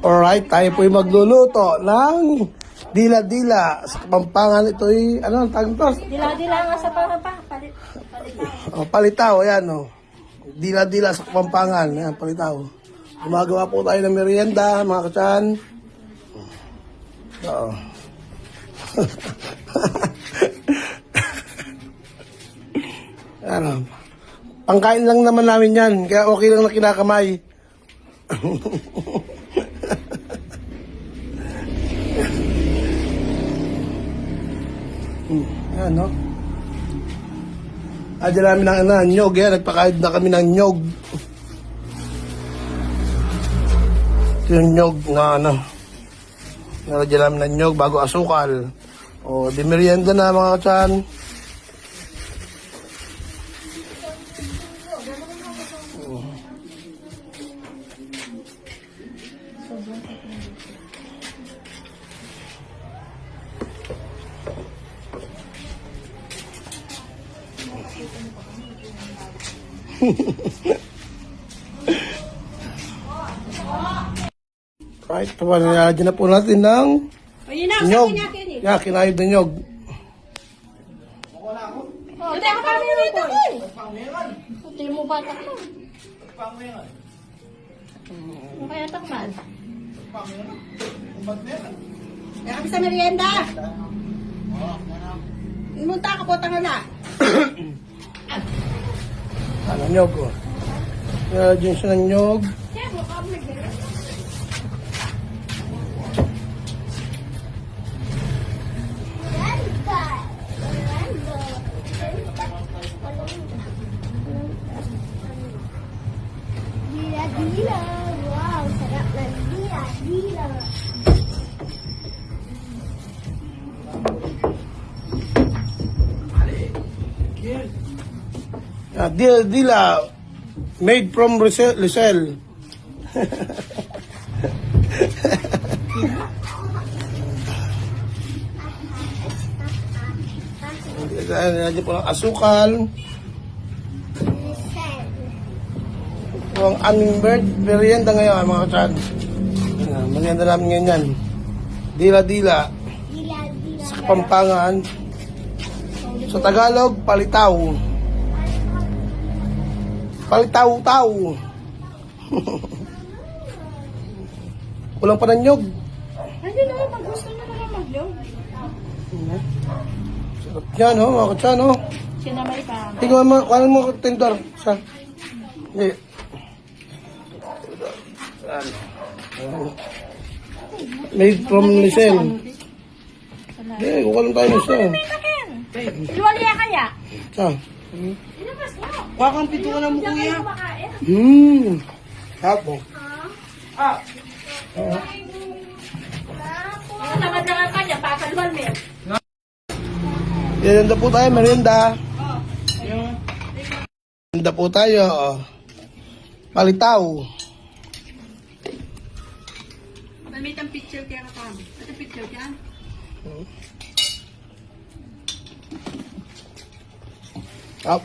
Alright, tayo po'y magluluto ng dila-dila. Sa Kapampangan ito'y, ano ang tawag ito? Dila-dila nga sa palitaw. Palitaw, ayan o. Dila-dila sa Kapampangan. Ayan, palitaw. Gumagawa po tayo ng merienda, mga katsan. Oo. Ano, pangkain lang naman namin yan, kaya okay lang na kinakamay. Yan, no? Adya namin ng nyog, yan. Nagpakaid na kami ng nyog. Ito yung nyog na, ano. Nalagyan namin ng nyog bago asukal. O, di merienda na, mga katsan. Right, nilagyan na po natin ng nyog. Yeah, kinayod na nyog. Hindi mo kami rito ko eh. Hindi mo bata ko. Ano kaya takman? Kaya kami sa merienda. Imunta ka po, tanga na. Ano, nyog, oh. Nilagyan siya ng nyog. Dila-dila. Wow, sarap na dila-dila. Dila, made from Lucelle. Nilagyan po ng asukal. Ito ang aming merienda ngayon, mga katsan. Merienda namin ngayon yan. Dila-dila. Dila-dila. Sa Kapampangan. Sa Tagalog, palitaw. Palitaw-taw. Kulang pa ng nyog. Hindi naman, pag gusto na naman mag-yog. Sarap yan, oh, mga katsan, oh. Sinamay pa. Tingnan mo, kanan mo tindor. Sa. Hindi. Made from Lucelle. Hindi, kuha lang tayo nisa. Iwalya kaya? Sa. Ilabas mo. Kuha kang pintuan ng kuya. Hapo. Ang tamad na nga kanya, pakalwan mo. Merienda po tayo, merienda. Merienda po tayo, oh. Palitaw. Damit ang picture kaya kami. Ito picture dyan. Up.